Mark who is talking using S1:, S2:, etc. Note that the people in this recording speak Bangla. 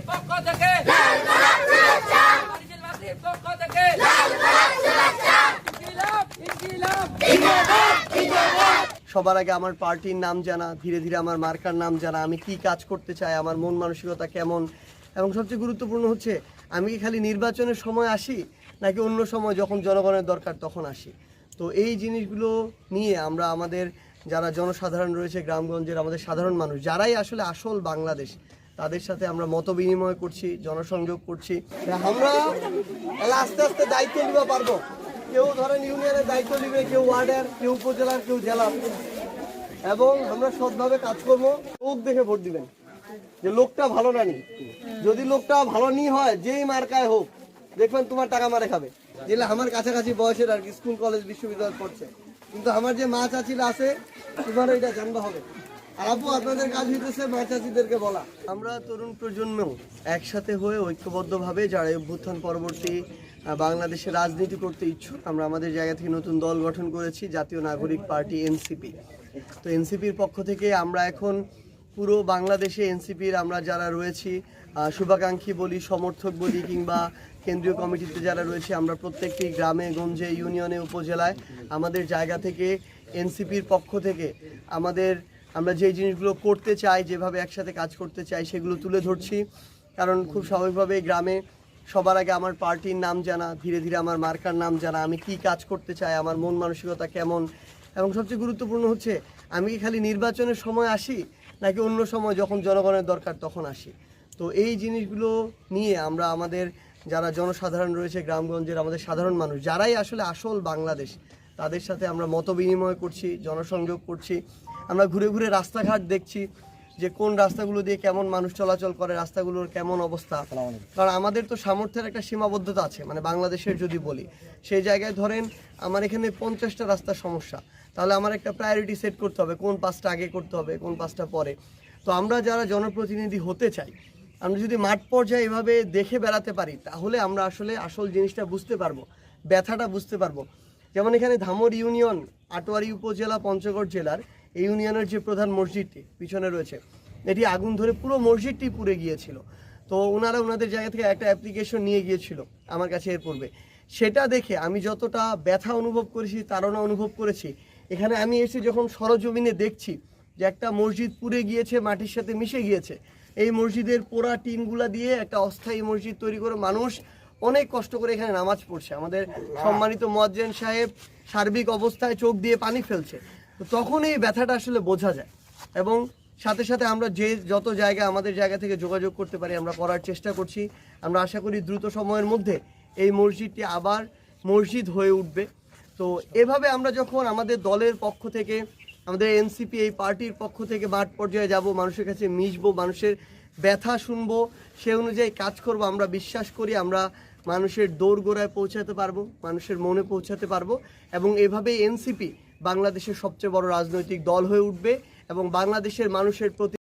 S1: পক্ষ থেকে পক্ষ থেকে
S2: সবার আগে আমার পার্টির নাম জানা, ধীরে ধীরে আমার মার্কার নাম জানা, আমি কি কাজ করতে চাই, আমার মন মানসিকতা কেমন, এবং সবচেয়ে গুরুত্বপূর্ণ হচ্ছে আমি কি খালি নির্বাচনের সময় আসি নাকি অন্য সময় যখন জনগণের দরকার তখন আসি। তো এই জিনিসগুলো নিয়ে আমরা আমাদের যারা জনসাধারণ রয়েছে গ্রামগঞ্জের, আমাদের সাধারণ মানুষ যারাই আসলে আসল বাংলাদেশ, তাদের সাথে আমরা মত বিনিময় করছি, জনসংযোগ করছি। আমরা আস্তে আস্তে দায়িত্ব নিতে পারবো। কেউ ধরেন ইউনিয়নের দায়িত্ব নিবে, কেউ ওয়ার্ডের, কেউ উপজেলার, কেউ জেলার, এবং আমরা সৎভাবে কাজ করবো। লোক দেখে ভোট দিবেন যে লোকটা ভালো না নি। যদি লোকটা ভালো নি হয়, যেই মার্কায় হোক, দেখবেন তোমার টাকা মারে খাবে। যেগুলো আমার কাছাকাছি বয়সের আর কি, স্কুল কলেজ বিশ্ববিদ্যালয় পড়ছে, কিন্তু আমার যে মা চাচিরা আছে, তোমার এটা জানবা হবে। আর আপু, আপনাদের কাজ হইতেছে মা চাচিদেরকে বলা। আমরা তরুণ প্রজন্মেও একসাথে হয়ে ঐক্যবদ্ধভাবে যারা অভ্যুত্থান পরবর্তী বাংলাদেশে রাজনীতি করতে ইচ্ছুক, আমরা আমাদের জায়গা থেকে নতুন দল গঠন করেছি, জাতীয় নাগরিক পার্টি এনসিপি। তো এনসিপির পক্ষ থেকে আমরা এখন পুরো বাংলাদেশে এনসিপির আমরা যারা রয়েছি, শুভাকাঙ্ক্ষী বলি, সমর্থক বলি, কিংবা কেন্দ্রীয় কমিটিতে যারা রয়েছে, আমরা প্রত্যেকটি গ্রামে গঞ্জে, ইউনিয়নে, উপজেলায় আমাদের জায়গা থেকে এনসিপির পক্ষ থেকে আমরা যে জিনিসগুলো করতে চাই, যেভাবে একসাথে কাজ করতে চাই, সেগুলো তুলে ধরছি। কারণ খুব স্বাভাবিকভাবে গ্রামে সবার আগে আমার পার্টির নাম জানা, ধীরে ধীরে আমার মার্কার নাম জানা, আমি কি কাজ করতে চাই, আমার মন মানসিকতা কেমন, এবং সবচেয়ে গুরুত্বপূর্ণ হচ্ছে আমি কি খালি নির্বাচনের সময় আসি নাকি অন্য সময় যখন জনগণের দরকার তখন আসি। তো এই জিনিসগুলো নিয়ে আমরা আমাদের যারা জনসাধারণ রয়েছে গ্রামগঞ্জের, আমাদের সাধারণ মানুষ যারাই আসলে আসল বাংলাদেশ, তাদের সাথে আমরা মত বিনিময় করছি, জনসংযোগ করছি। আমরা ঘুরে ঘুরে রাস্তাঘাট দেখছি যে কোন রাস্তাগুলো দিয়ে কেমন মানুষ চলাচল করে, রাস্তাগুলোর কেমন অবস্থা। কারণ আমাদের তো সামর্থ্যের একটা সীমাবদ্ধতা আছে, মানে বাংলাদেশের যদি বলি, সেই জায়গায় ধরেন আমার এখানে 50টা রাস্তার সমস্যা, তাহলে আমার একটা প্রায়োরিটি সেট করতে হবে, কোন পাঁচটা আগে করতে হবে, কোন পাঁচটা পরে। তো আমরা যারা জনপ্রতিনিধি হতে চাই, আমরা যদি মাঠ পর্যায়ে এভাবে দেখে বেড়াতে পারি, তাহলে আমরা আসলে আসল জিনিসটা বুঝতে পারবো, ব্যথাটা বুঝতে পারবো। যেমন এখানে ধামর ইউনিয়ন, আটোয়ারি উপজেলা, পঞ্চগড় জেলার এই ইউনিয়নের যে প্রধান মসজিদটি পিছনে রয়েছে, এটি আগুন ধরে পুরো মসজিদটি পুড়ে গিয়েছিল। তো ওনাদের জায়গা থেকে একটা অ্যাপ্লিকেশন নিয়ে গিয়েছিল আমার কাছে এর পূর্বে। সেটা দেখে আমি যতটা ব্যথা অনুভব করেছি, তাড়না অনুভব করেছি, এখানে আমি এসে যখন সরজমিনে দেখছি যে একটা মসজিদ পুড়ে গিয়েছে, মাটির সাথে মিশে গিয়েছে, এই মসজিদের পোড়া টিনগুলা দিয়ে একটা অস্থায়ী মসজিদ তৈরি করে মানুষ অনেক কষ্ট করে এখানে নামাজ পড়ছে। আমাদের সম্মানিত মুয়াজ্জিন সাহেব সার্বিক অবস্থায় চোখ দিয়ে পানি ফেলছে। তো তখন এই ব্যথাটা আসলে বোঝা যায়, এবং সাথে সাথে আমরা যত জায়গা আমাদের জায়গা থেকে যোগাযোগ করতে পারি আমরা করার চেষ্টা করছি। আমরা আশা করি দ্রুত সময়ের মধ্যে এই মসজিদটি আবার মসজিদ হয়ে উঠবে। তো এভাবে আমরা যখন আমাদের দলের পক্ষ থেকে, আমাদের এনসিপি এই পার্টির পক্ষ থেকে মাঠ পর্যায়ে যাব, মানুষের কাছে মিশবো, মানুষের ব্যথা শুনবো, সে অনুযায়ী কাজ করব, আমরা বিশ্বাস করি আমরা মানুষের দোরগোড়ায় পৌঁছাতে পারবো, মানুষের মনে পৌঁছাতে পারবো, এবং এভাবেই এনসিপি বাংলাদেশের সবচেয়ে বড় রাজনৈতিক দল হয়ে উঠবে এবং বাংলাদেশের মানুষের প্রতি